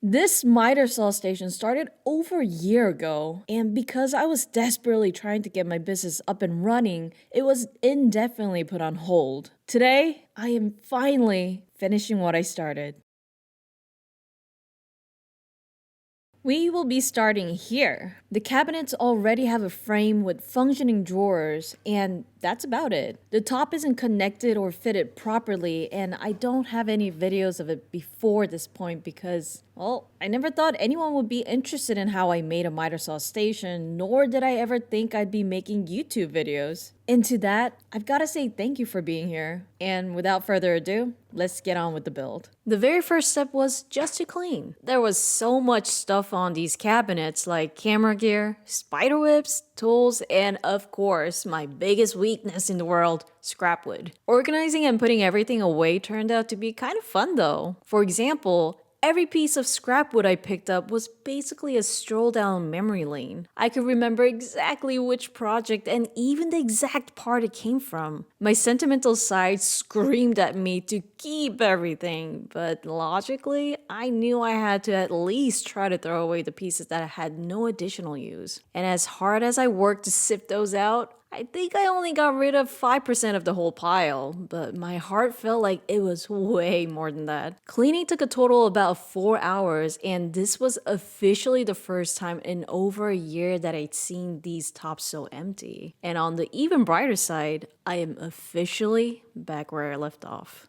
This miter saw station started over a year ago, and because I was desperately trying to get my business up and running, it was indefinitely put on hold. Today, I am finally finishing what I started. We will be starting here. The cabinets already have a frame with functioning drawers, and that's about it. The top isn't connected or fitted properly, and I don't have any videos of it before this point because, well, I never thought anyone would be interested in how I made a miter saw station, nor did I ever think I'd be making YouTube videos. And to that, I've got to say thank you for being here. And without further ado, let's get on with the build. The very first step was just to clean. There was so much stuff on these cabinets like camera gear, spider whips, tools, and of course, my biggest weakness in the world, scrap wood. Organizing and putting everything away turned out to be kind of fun though. For example, every piece of scrap wood I picked up was basically a stroll down memory lane. I could remember exactly which project and even the exact part it came from. My sentimental side screamed at me to keep everything, but logically, I knew I had to at least try to throw away the pieces that had no additional use. And as hard as I worked to sift those out, I think I only got rid of 5% of the whole pile, but my heart felt like it was way more than that. Cleaning took a total of about 4 hours, and this was officially the first time in over a year that I'd seen these tops so empty. And on the even brighter side, I am officially back where I left off.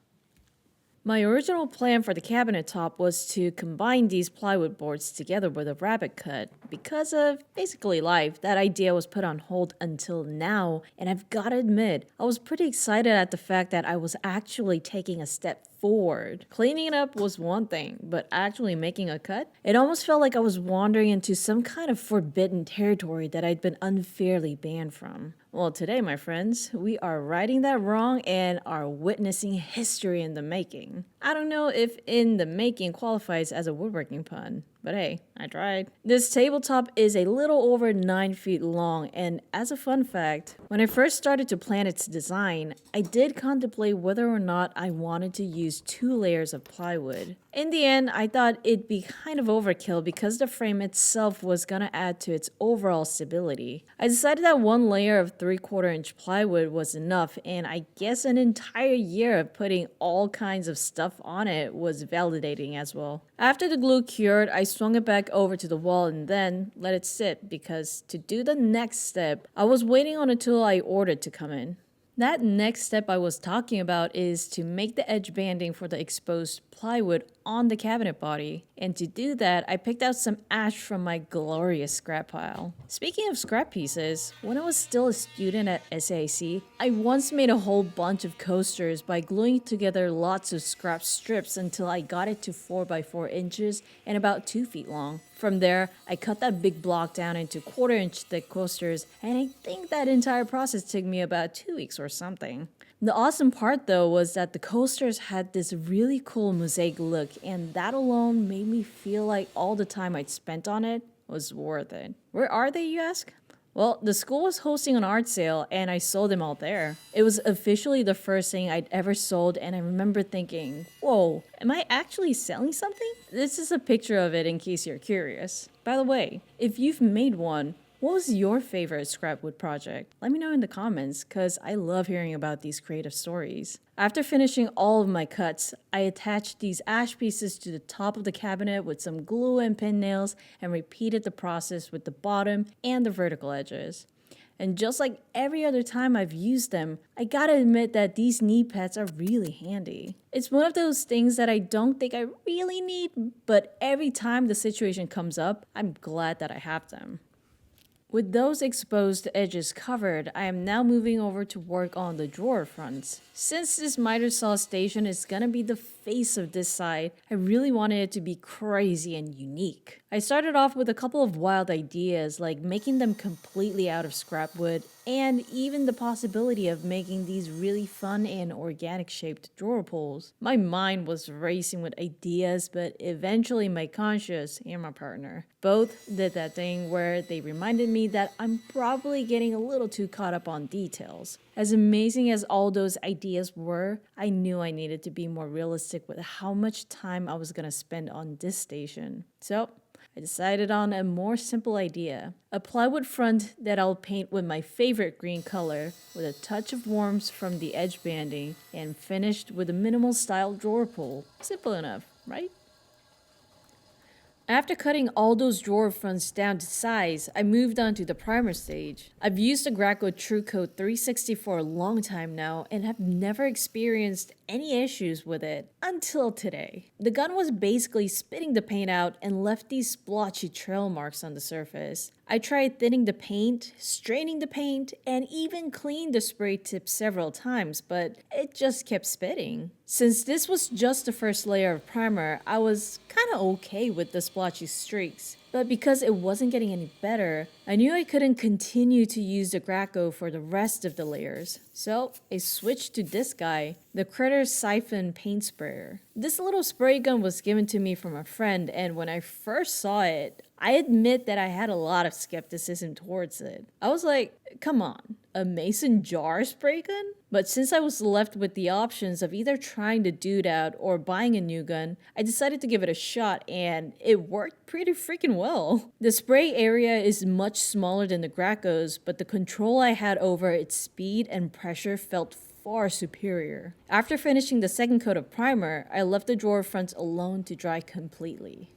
My original plan for the cabinet top was to combine these plywood boards together with a rabbet cut. Because of basically life, that idea was put on hold until now, and I've gotta admit, I was pretty excited at the fact that I was actually taking a step forward. Cleaning it up was one thing, but actually making a cut? It almost felt like I was wandering into some kind of forbidden territory that I'd been unfairly banned from. Well, today, my friends, we are righting that wrong and are witnessing history in the making. I don't know if in the making qualifies as a woodworking pun, but hey, I tried. This tabletop is a little over 9 feet long, and as a fun fact, when I first started to plan its design, I did contemplate whether or not I wanted to use 2 layers of plywood. In the end, I thought it'd be kind of overkill because the frame itself was gonna add to its overall stability. I decided that 1 layer of 3/4 inch plywood was enough, and I guess an entire year of putting all kinds of stuff on it was validating as well. After the glue cured, I swung it back over to the wall and then let it sit because to do the next step, I was waiting on a tool I ordered to come in. That next step I was talking about is to make the edge banding for the exposed plywood on the cabinet body. And to do that, I picked out some ash from my glorious scrap pile. Speaking of scrap pieces, when I was still a student at SAIC, I once made a whole bunch of coasters by gluing together lots of scrap strips until I got it to 4x4 inches and about 2 feet long. From there, I cut that big block down into 1/4 inch thick coasters, and I think that entire process took me about 2 weeks or something. The awesome part though was that the coasters had this really cool mosaic look, and that alone made me feel like all the time I'd spent on it was worth it. Where are they, you ask? Well, the school was hosting an art sale and I sold them all there. It was officially the first thing I'd ever sold, and I remember thinking, whoa, am I actually selling something? This is a picture of it in case you're curious. By the way, if you've made one, what was your favorite scrapwood project? Let me know in the comments, cause I love hearing about these creative stories. After finishing all of my cuts, I attached these ash pieces to the top of the cabinet with some glue and pin nails and repeated the process with the bottom and the vertical edges. And just like every other time I've used them, I gotta admit that these knee pads are really handy. It's one of those things that I don't think I really need, but every time the situation comes up, I'm glad that I have them. With those exposed edges covered, I am now moving over to work on the drawer fronts. Since this miter saw station is gonna be the face of this side, I really wanted it to be crazy and unique. I started off with a couple of wild ideas like making them completely out of scrap wood and even the possibility of making these really fun and organic shaped drawer pulls. My mind was racing with ideas, but eventually my conscience and my partner both did that thing where they reminded me that I'm probably getting a little too caught up on details. As amazing as all those ideas were, I knew I needed to be more realistic with how much time I was going to spend on this station. So, I decided on a more simple idea. A plywood front that I'll paint with my favorite green color, with a touch of warmth from the edge banding, and finished with a minimal style drawer pull. Simple enough, right? After cutting all those drawer fronts down to size, I moved on to the primer stage. I've used the Graco True Coat 360 for a long time now and have never experienced any issues with it until today. The gun was basically spitting the paint out and left these splotchy trail marks on the surface. I tried thinning the paint, straining the paint, and even cleaned the spray tip several times, but it just kept spitting. Since this was just the first layer of primer, I was kinda okay with the splotchy streaks. But because it wasn't getting any better, I knew I couldn't continue to use the Graco for the rest of the layers. So I switched to this guy, the Critter Siphon Paint Sprayer. This little spray gun was given to me from a friend, and when I first saw it, I admit that I had a lot of skepticism towards it. I was like, come on, a mason jar spray gun? But since I was left with the options of either trying the dude out or buying a new gun, I decided to give it a shot, and it worked pretty freaking well. The spray area is much smaller than the Graco's, but the control I had over its speed and pressure felt far superior. After finishing the second coat of primer, I left the drawer fronts alone to dry completely.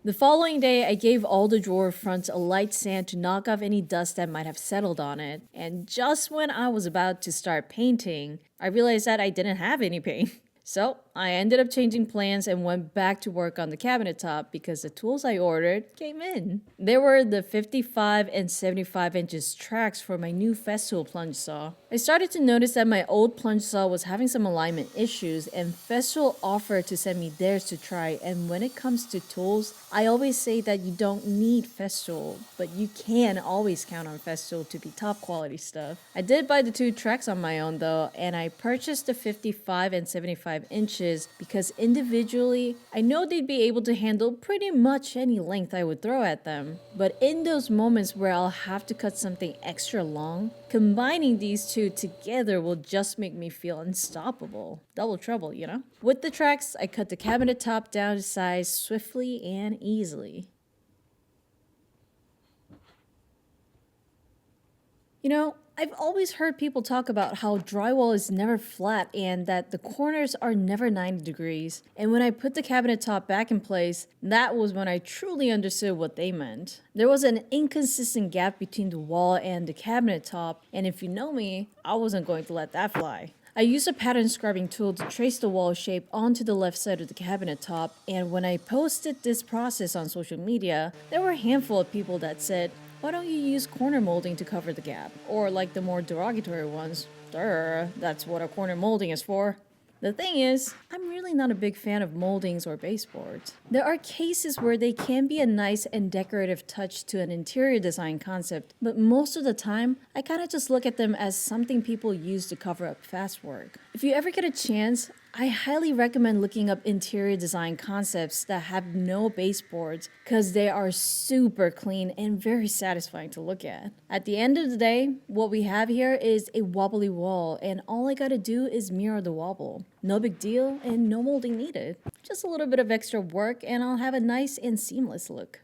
The following day, I gave all the drawer fronts a light sand to knock off any dust that might have settled on it, and just when I was about to start painting, I realized that I didn't have any paint. So I ended up changing plans and went back to work on the cabinet top because the tools I ordered came in. There were the 55 and 75 inches tracks for my new Festool plunge saw. I started to notice that my old plunge saw was having some alignment issues, and Festool offered to send me theirs to try. And when it comes to tools, I always say that you don't need Festool, but you can always count on Festool to be top quality stuff. I did buy the two tracks on my own though, and I purchased the 55 and 75 inches because individually, I know they'd be able to handle pretty much any length I would throw at them. But in those moments where I'll have to cut something extra long, combining these two together will just make me feel unstoppable. Double trouble, you know? With the tracks, I cut the cabinet top down to size swiftly and easily. You know, I've always heard people talk about how drywall is never flat and that the corners are never 90 degrees. And when I put the cabinet top back in place, that was when I truly understood what they meant. There was an inconsistent gap between the wall and the cabinet top, and if you know me, I wasn't going to let that fly. I used a pattern scribing tool to trace the wall shape onto the left side of the cabinet top, and when I posted this process on social media, there were a handful of people that said, "Why don't you use corner molding to cover the gap?" Or like the more derogatory ones, "Duh, that's what a corner molding is for." The thing is, I'm really not a big fan of moldings or baseboards. There are cases where they can be a nice and decorative touch to an interior design concept, but most of the time, I kind of just look at them as something people use to cover up fast work. If you ever get a chance, I highly recommend looking up interior design concepts that have no baseboards because they are super clean and very satisfying to look at. At the end of the day, what we have here is a wobbly wall, and all I gotta do is mirror the wobble. No big deal and no molding needed. Just a little bit of extra work and I'll have a nice and seamless look.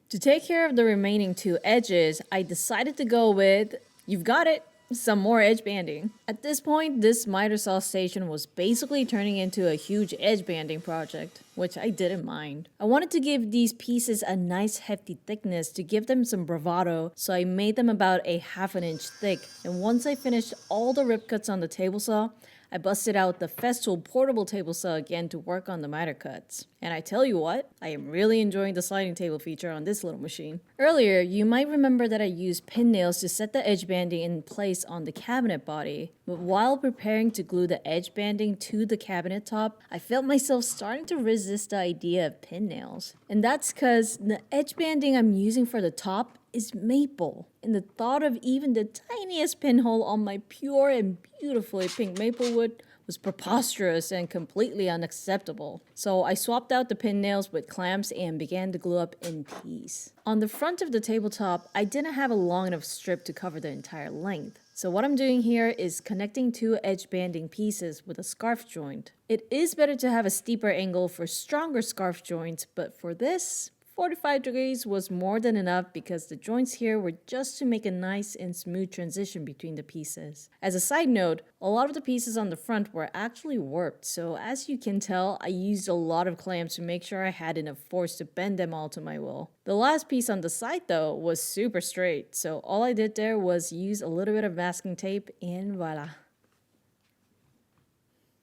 To take care of the remaining two edges, I decided to go with, you've got it, some more edge banding. At this point, this miter saw station was basically turning into a huge edge banding project, which I didn't mind. I wanted to give these pieces a nice hefty thickness to give them some bravado, so I made them about a ½ inch thick, and once I finished all the rip cuts on the table saw, I busted out the Festool portable table saw again to work on the miter cuts. And I tell you what, I am really enjoying the sliding table feature on this little machine. Earlier, you might remember that I used pin nails to set the edge banding in place on the cabinet body. But while preparing to glue the edge banding to the cabinet top, I felt myself starting to resist the idea of pin nails. And that's because the edge banding I'm using for the top is maple. And the thought of even the tiniest pinhole on my pure and beautifully pink maple wood was preposterous and completely unacceptable. So I swapped out the pin nails with clamps and began to glue up in peace. On the front of the tabletop, I didn't have a long enough strip to cover the entire length. So what I'm doing here is connecting two edge banding pieces with a scarf joint. It is better to have a steeper angle for stronger scarf joints, but for this, 45 degrees was more than enough because the joints here were just to make a nice and smooth transition between the pieces. As a side note, a lot of the pieces on the front were actually warped, so as you can tell, I used a lot of clamps to make sure I had enough force to bend them all to my will. The last piece on the side though was super straight, so all I did there was use a little bit of masking tape and voila.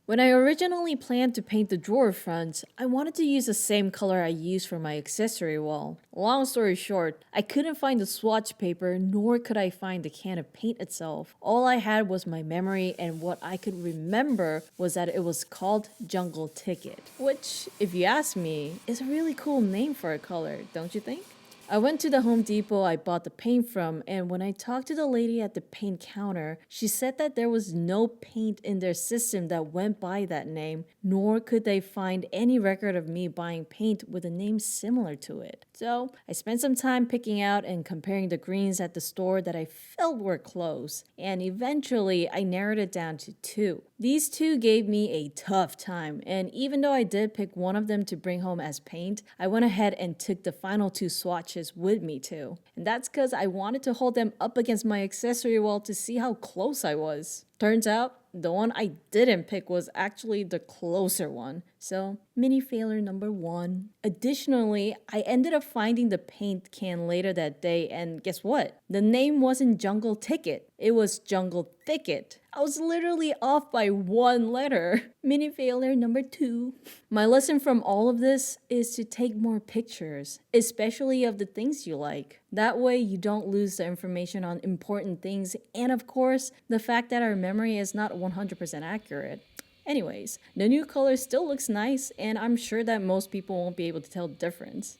When I originally planned to paint the drawer fronts, I wanted to use the same color I used for my accessory wall. Long story short, I couldn't find the swatch paper nor could I find the can of paint itself. All I had was my memory, and what I could remember was that it was called Jungle Ticket, which, if you ask me, is a really cool name for a color, don't you think? I went to the Home Depot I bought the paint from, and when I talked to the lady at the paint counter, she said that there was no paint in their system that went by that name, nor could they find any record of me buying paint with a name similar to it. So I spent some time picking out and comparing the greens at the store that I felt were close, and eventually I narrowed it down to two. These two gave me a tough time, and even though I did pick one of them to bring home as paint, I went ahead and took the final two swatches with me too. And that's because I wanted to hold them up against my accessory wall to see how close I was. Turns out, the one I didn't pick was actually the closer one. So, mini failure number 1. Additionally, I ended up finding the paint can later that day, and guess what? The name wasn't Jungle Ticket, it was Jungle Thicket. I was literally off by one letter. Mini failure number 2. My lesson from all of this is to take more pictures, especially of the things you like. That way you don't lose the information on important things, and of course, the fact that our memory is not 100% accurate. Anyways, the new color still looks nice, and I'm sure that most people won't be able to tell the difference.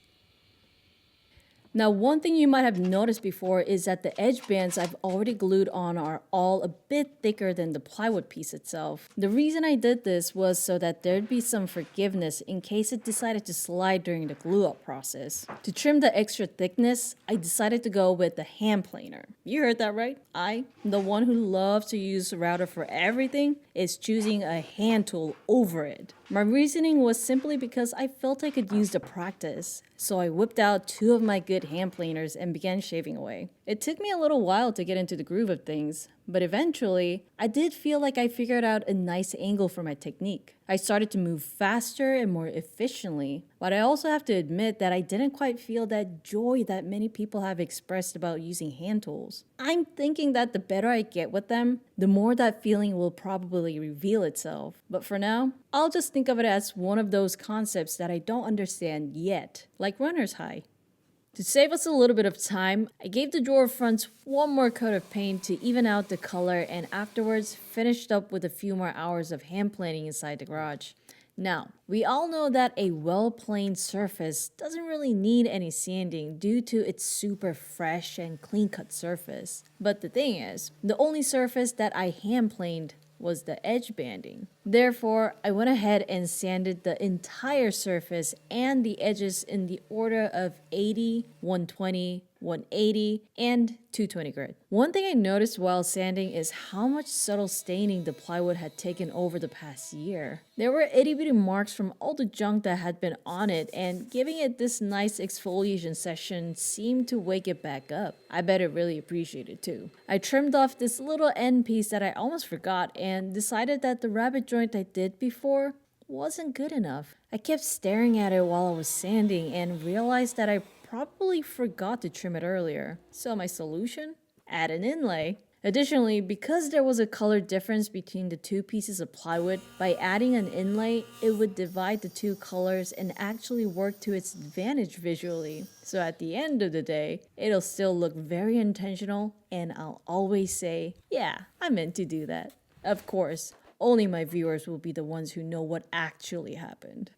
Now, one thing you might have noticed before is that the edge bands I've already glued on are all a bit thicker than the plywood piece itself. The reason I did this was so that there'd be some forgiveness in case it decided to slide during the glue up process. To trim the extra thickness, I decided to go with the hand planer. You heard that right. I, the one who loves to use a router for everything, is choosing a hand tool over it. My reasoning was simply because I felt I could use the practice, so I whipped out 2 of my good hand planers and began shaving away. It took me a little while to get into the groove of things, but eventually, I did feel like I figured out a nice angle for my technique. I started to move faster and more efficiently, but I also have to admit that I didn't quite feel that joy that many people have expressed about using hand tools. I'm thinking that the better I get with them, the more that feeling will probably reveal itself. But for now, I'll just think of it as one of those concepts that I don't understand yet, like runner's high. To save us a little bit of time, I gave the drawer fronts one more coat of paint to even out the color, and afterwards finished up with a few more hours of hand planing inside the garage. Now, we all know that a well-planed surface doesn't really need any sanding due to its super fresh and clean-cut surface. But the thing is, the only surface that I hand-planed was the edge banding. Therefore, I went ahead and sanded the entire surface and the edges in the order of 80, 120, 180, and 220 grit. One thing I noticed while sanding is how much subtle staining the plywood had taken over the past year. There were itty bitty marks from all the junk that had been on it, and giving it this nice exfoliation session seemed to wake it back up. I bet it really appreciated too. I trimmed off this little end piece that I almost forgot and decided that the rabbit joint I did before wasn't good enough. I kept staring at it while I was sanding and realized that I probably forgot to trim it earlier. So my solution? Add an inlay. Additionally, because there was a color difference between the 2 pieces of plywood, by adding an inlay, it would divide the 2 colors and actually work to its advantage visually. So at the end of the day, it'll still look very intentional, and I'll always say, yeah, I meant to do that. Of course, only my viewers will be the ones who know what actually happened.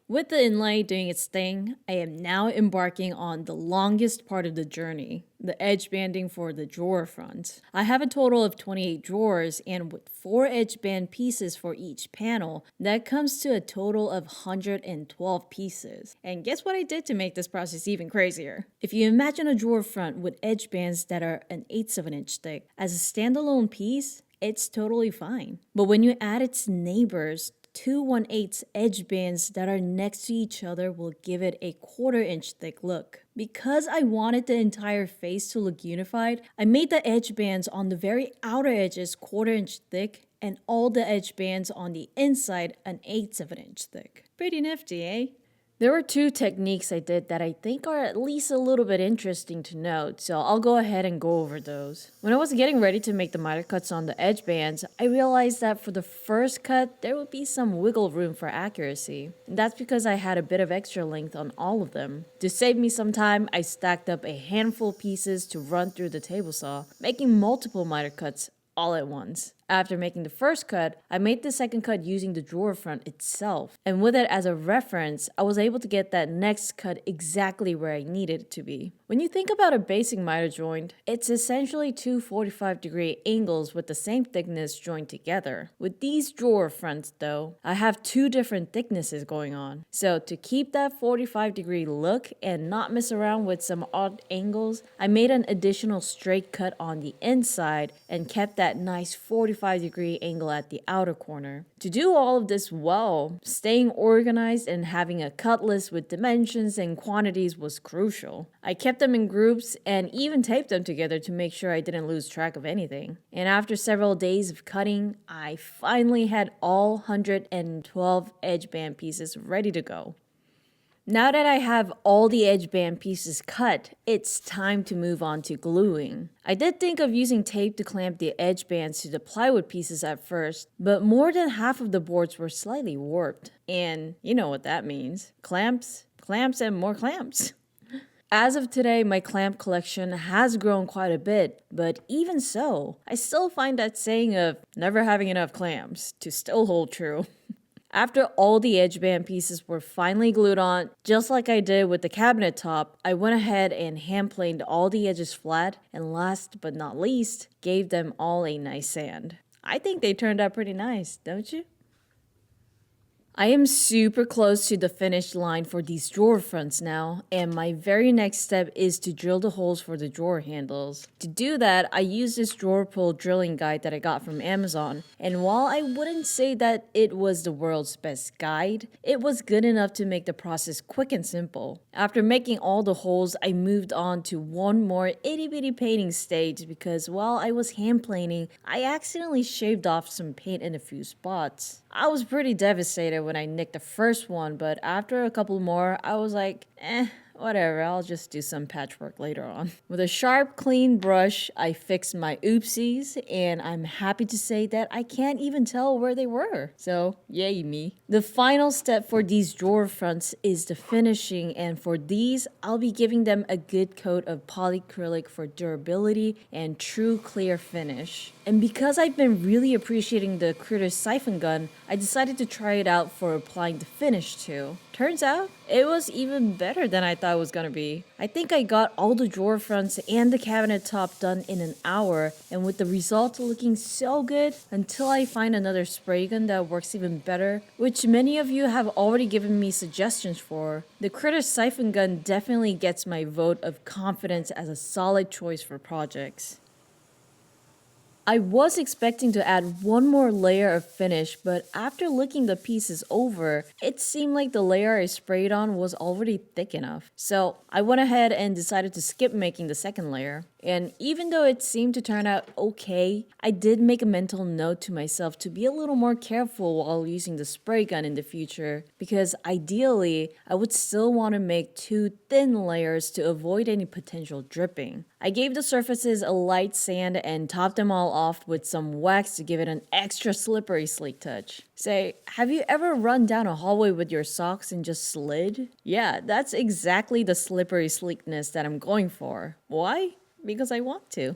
With the inlay doing its thing, I am now embarking on the longest part of the journey, the edge banding for the drawer front. I have a total of 28 drawers, and with 4 edge band pieces for each panel, that comes to a total of 112 pieces. And guess what I did to make this process even crazier? If you imagine a drawer front with edge bands that are an eighth of an inch thick, as a standalone piece, it's totally fine. But when you add its neighbors, two 1/8 edge bands that are next to each other will give it a 1/4 inch thick look. Because I wanted the entire face to look unified, I made the edge bands on the very outer edges 1/4 inch thick and all the edge bands on the inside an eighth of an inch thick. Pretty nifty, eh? There were 2 techniques I did that I think are at least a little bit interesting to note, so I'll go ahead and go over those. When I was getting ready to make the miter cuts on the edge bands, I realized that for the first cut, there would be some wiggle room for accuracy. And that's because I had a bit of extra length on all of them. To save me some time, I stacked up a handful of pieces to run through the table saw, making multiple miter cuts all at once. After making the first cut, I made the second cut using the drawer front itself. And with it as a reference, I was able to get that next cut exactly where I needed it to be. When you think about a basic miter joint, it's essentially 2 45-degree angles with the same thickness joined together. With these drawer fronts though, I have 2 different thicknesses going on. So to keep that 45-degree look and not mess around with some odd angles, I made an additional straight cut on the inside and kept that nice 45-degree angle at the outer corner. To do all of this well, staying organized and having a cut list with dimensions and quantities was crucial. I kept them in groups and even taped them together to make sure I didn't lose track of anything. And after several days of cutting, I finally had all 112 edge band pieces ready to go. Now that I have all the edge band pieces cut, it's time to move on to gluing. I did think of using tape to clamp the edge bands to the plywood pieces at first, but more than half of the boards were slightly warped. And you know what that means. Clamps, clamps, and more clamps. As of today, my clamp collection has grown quite a bit, but even so, I still find that saying of never having enough clamps to still hold true. After all the edge band pieces were finally glued on, just like I did with the cabinet top, I went ahead and hand planed all the edges flat, and last but not least, gave them all a nice sand. I think they turned out pretty nice, don't you? I am super close to the finish line for these drawer fronts now, and my very next step is to drill the holes for the drawer handles. To do that, I used this drawer pull drilling guide that I got from Amazon, and while I wouldn't say that it was the world's best guide, it was good enough to make the process quick and simple. After making all the holes, I moved on to one more itty bitty painting stage because while I was hand planing, I accidentally shaved off some paint in a few spots. I was pretty devastated when I nicked the first one, but after a couple more, I was like, whatever, I'll just do some patchwork later on. With a sharp, clean brush, I fixed my oopsies, and I'm happy to say that I can't even tell where they were. So, yay me. The final step for these drawer fronts is the finishing, and for these, I'll be giving them a good coat of polyacrylic for durability and true clear finish. And because I've been really appreciating the Critter siphon gun, I decided to try it out for applying the finish to. Turns out, it was even better than I thought it was gonna be. I think I got all the drawer fronts and the cabinet top done in an hour, and with the result looking so good, until I find another spray gun that works even better, which many of you have already given me suggestions for. The Critter siphon gun definitely gets my vote of confidence as a solid choice for projects. I was expecting to add one more layer of finish, but after looking the pieces over, it seemed like the layer I sprayed on was already thick enough. So I went ahead and decided to skip making the second layer. And even though it seemed to turn out okay, I did make a mental note to myself to be a little more careful while using the spray gun in the future, because ideally, I would still want to make 2 thin layers to avoid any potential dripping. I gave the surfaces a light sand and topped them all off with some wax to give it an extra slippery sleek touch. Say, have you ever run down a hallway with your socks and just slid? Yeah, that's exactly the slippery sleekness that I'm going for. Why? Because I want to.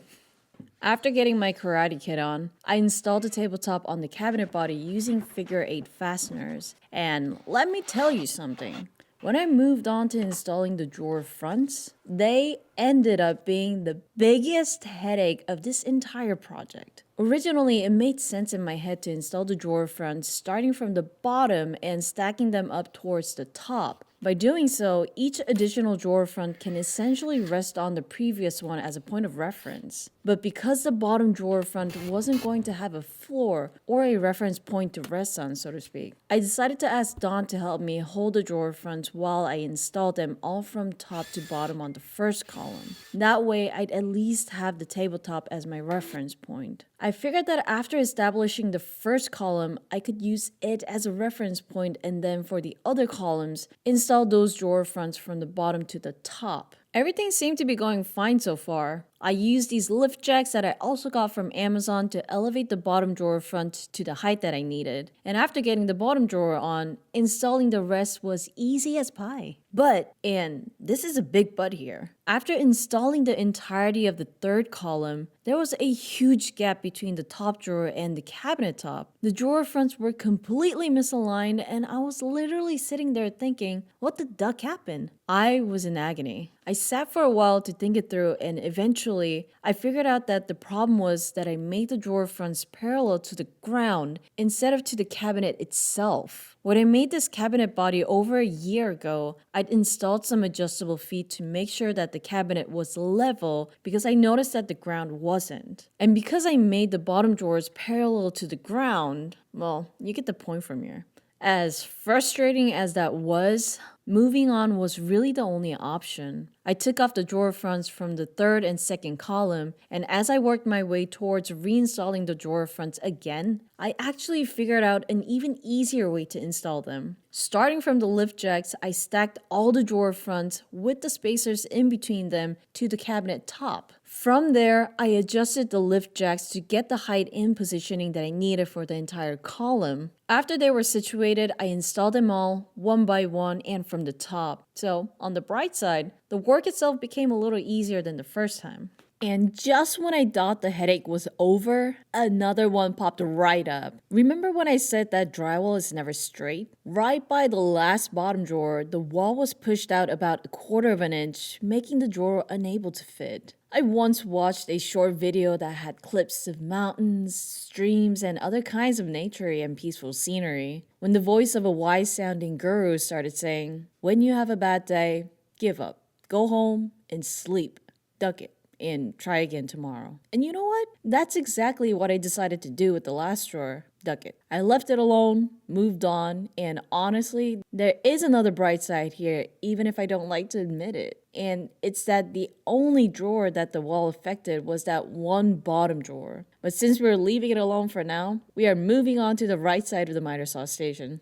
After getting my karate kit on, I installed the tabletop on the cabinet body using figure 8 fasteners. And let me tell you something. When I moved on to installing the drawer fronts, they ended up being the biggest headache of this entire project. Originally, it made sense in my head to install the drawer fronts starting from the bottom and stacking them up towards the top. By doing so, each additional drawer front can essentially rest on the previous one as a point of reference. But because the bottom drawer front wasn't going to have a floor or a reference point to rest on, so to speak, I decided to ask Dawn to help me hold the drawer fronts while I installed them all from top to bottom on the first column. That way, I'd at least have the tabletop as my reference point. I figured that after establishing the first column, I could use it as a reference point, and then for the other columns, install those drawer fronts from the bottom to the top. Everything seemed to be going fine so far. I used these lift jacks that I also got from Amazon to elevate the bottom drawer front to the height that I needed. And after getting the bottom drawer on, installing the rest was easy as pie. But, and this is a big but here, after installing the entirety of the third column, there was a huge gap between the top drawer and the cabinet top. The drawer fronts were completely misaligned, and I was literally sitting there thinking, what the duck happened? I was in agony. I sat for a while to think it through, and eventually I figured out that the problem was that I made the drawer fronts parallel to the ground instead of to the cabinet itself. When I made this cabinet body over a year ago, I'd installed some adjustable feet to make sure that the cabinet was level because I noticed that the ground wasn't. And because I made the bottom drawers parallel to the ground, well, you get the point from here. As frustrating as that was, moving on was really the only option. I took off the drawer fronts from the third and second column, and as I worked my way towards reinstalling the drawer fronts again, I actually figured out an even easier way to install them. Starting from the lift jacks, I stacked all the drawer fronts with the spacers in between them to the cabinet top. From there, I adjusted the lift jacks to get the height and positioning that I needed for the entire column. After they were situated, I installed them all one by one and from the top. So, on the bright side, the work itself became a little easier than the first time. And just when I thought the headache was over, another one popped right up. Remember when I said that drywall is never straight? Right by the last bottom drawer, the wall was pushed out about 1/4 of an inch, making the drawer unable to fit. I once watched a short video that had clips of mountains, streams, and other kinds of nature and peaceful scenery, when the voice of a wise-sounding guru started saying, "When you have a bad day, give up. Go home and sleep. Duck it. And try again tomorrow." And you know what? That's exactly what I decided to do with the last drawer. Duck it. I left it alone, moved on, and honestly, there is another bright side here, even if I don't like to admit it. And it's that the only drawer that the wall affected was that one bottom drawer. But since we're leaving it alone for now, we are moving on to the right side of the miter saw station.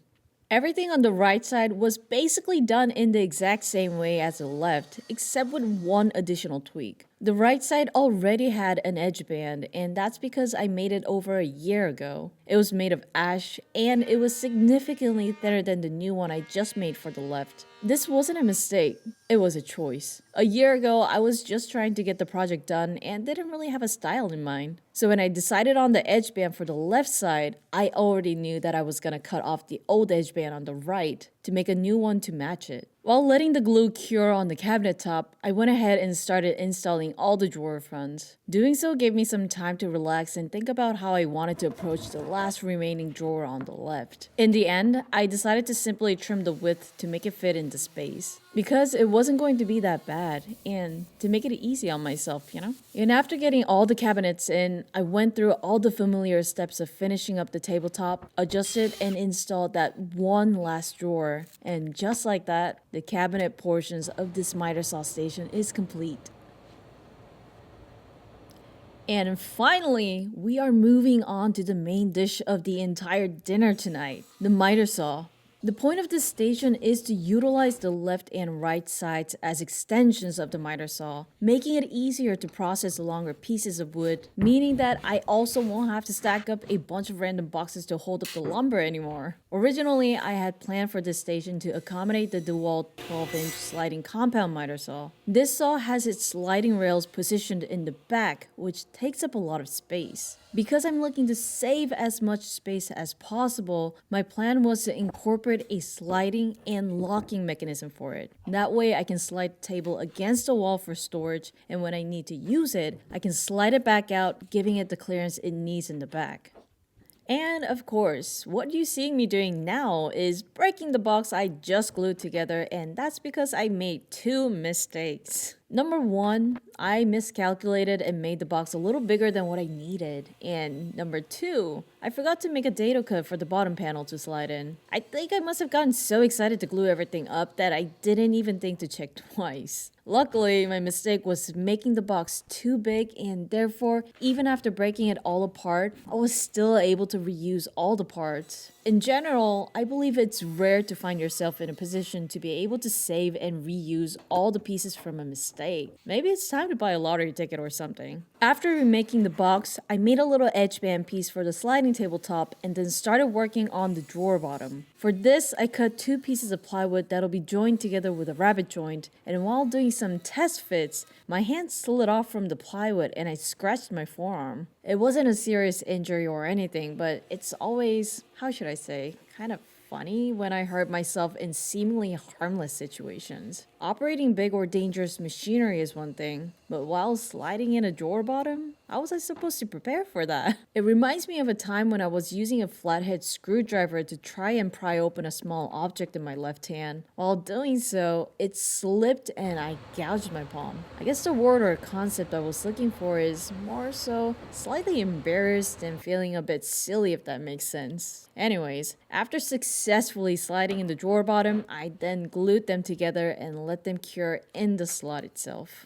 Everything on the right side was basically done in the exact same way as the left, except with one additional tweak. The right side already had an edge band, and that's because I made it over a year ago. It was made of ash, and it was significantly thinner than the new one I just made for the left. This wasn't a mistake, it was a choice. A year ago, I was just trying to get the project done and didn't really have a style in mind. So when I decided on the edge band for the left side, I already knew that I was gonna cut off the old edge band on the right to make a new one to match it. While letting the glue cure on the cabinet top, I went ahead and started installing all the drawer fronts. Doing so gave me some time to relax and think about how I wanted to approach the last remaining drawer on the left. In the end, I decided to simply trim the width to make it fit into space, because it wasn't going to be that bad, and to make it easy on myself, you know? And after getting all the cabinets in, I went through all the familiar steps of finishing up the tabletop, adjusted and installed that one last drawer, and just like that, the cabinet portions of this miter saw station is complete. And finally, we are moving on to the main dish of the entire dinner tonight, the miter saw. The point of this station is to utilize the left and right sides as extensions of the miter saw, making it easier to process longer pieces of wood, meaning that I also won't have to stack up a bunch of random boxes to hold up the lumber anymore. Originally, I had planned for this station to accommodate the DeWalt 12-inch sliding compound miter saw. This saw has its sliding rails positioned in the back, which takes up a lot of space. Because I'm looking to save as much space as possible, my plan was to incorporate a sliding and locking mechanism for it. That way I can slide the table against the wall for storage, and when I need to use it, I can slide it back out, giving it the clearance it needs in the back. And of course, what you're seeing me doing now is breaking the box I just glued together, and that's because I made two mistakes. Number one, I miscalculated and made the box a little bigger than what I needed. And number two, I forgot to make a dado cut for the bottom panel to slide in. I think I must have gotten so excited to glue everything up that I didn't even think to check twice. Luckily, my mistake was making the box too big, and therefore, even after breaking it all apart, I was still able to reuse all the parts. In general, I believe it's rare to find yourself in a position to be able to save and reuse all the pieces from a mistake. Maybe it's time to buy a lottery ticket or something. After remaking the box, I made a little edge band piece for the sliding tabletop and then started working on the drawer bottom. For this, I cut two pieces of plywood that'll be joined together with a rabbet joint, and while doing some test fits, my hand slid off from the plywood and I scratched my forearm. It wasn't a serious injury or anything, but it's always, how should I say, kind of funny when I hurt myself in seemingly harmless situations. Operating big or dangerous machinery is one thing, but while sliding in a drawer bottom, how was I supposed to prepare for that? It reminds me of a time when I was using a flathead screwdriver to try and pry open a small object in my left hand. While doing so, it slipped and I gouged my palm. I guess the word or concept I was looking for is more so slightly embarrassed and feeling a bit silly, if that makes sense. Anyways, after successfully sliding in the drawer bottom, I then glued them together and let them cure in the slot itself.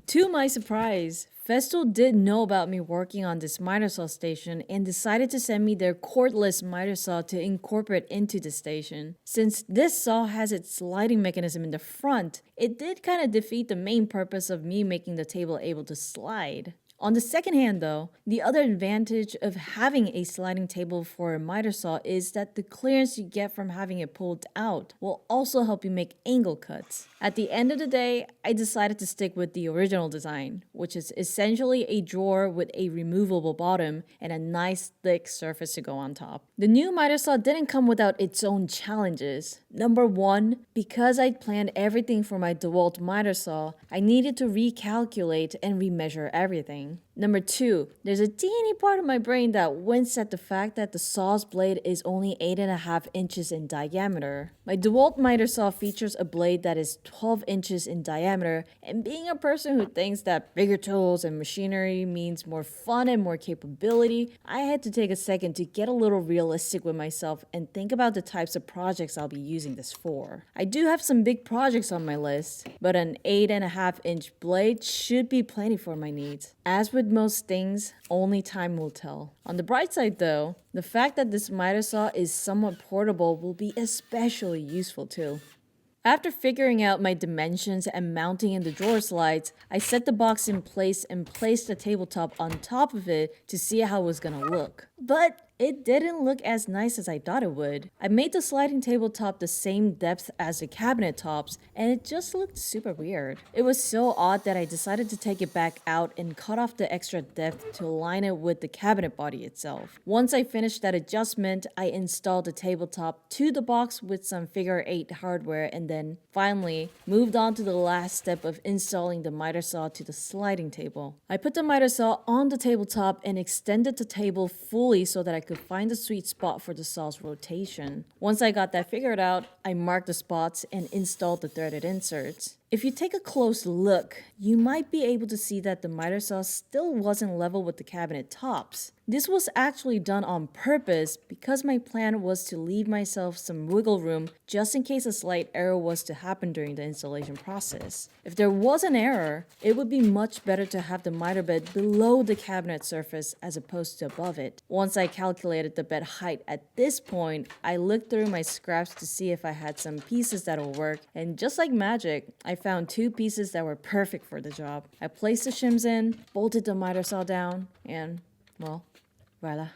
To my surprise, Festool did know about me working on this miter saw station and decided to send me their cordless miter saw to incorporate into the station. Since this saw has its sliding mechanism in the front, it did kind of defeat the main purpose of me making the table able to slide. On the second hand though, the other advantage of having a sliding table for a miter saw is that the clearance you get from having it pulled out will also help you make angle cuts. At the end of the day, I decided to stick with the original design, which is essentially a drawer with a removable bottom and a nice thick surface to go on top. The new miter saw didn't come without its own challenges. Number one, because I'd planned everything for my DeWalt miter saw, I needed to recalculate and remeasure everything. Number two, there's a teeny part of my brain that winced at the fact that the saw's blade is only 8.5 inches in diameter. My DeWalt miter saw features a blade that is 12 inches in diameter, and being a person who thinks that bigger tools and machinery means more fun and more capability, I had to take a second to get a little realistic with myself and think about the types of projects I'll be using this for. I do have some big projects on my list, but an 8.5-inch blade should be plenty for my needs. As with most things, only time will tell. On the bright side though, the fact that this miter saw is somewhat portable will be especially useful too. After figuring out my dimensions and mounting in the drawer slides, I set the box in place and placed the tabletop on top of it to see how it was gonna look. But it didn't look as nice as I thought it would. I made the sliding tabletop the same depth as the cabinet tops, and it just looked super weird. It was so odd that I decided to take it back out and cut off the extra depth to align it with the cabinet body itself. Once I finished that adjustment, I installed the tabletop to the box with some figure 8 hardware and then finally moved on to the last step of installing the miter saw to the sliding table. I put the miter saw on the tabletop and extended the table fully so that I could find the sweet spot for the saw's rotation. Once I got that figured out, I marked the spots and installed the threaded inserts. If you take a close look, you might be able to see that the miter saw still wasn't level with the cabinet tops. This was actually done on purpose because my plan was to leave myself some wiggle room just in case a slight error was to happen during the installation process. If there was an error, it would be much better to have the miter bed below the cabinet surface as opposed to above it. Once I calculated the bed height at this point, I looked through my scraps to see if I had some pieces that'll work, and just like magic, I found 2 pieces that were perfect for the job. I placed the shims in, bolted the miter saw down, and well, voila.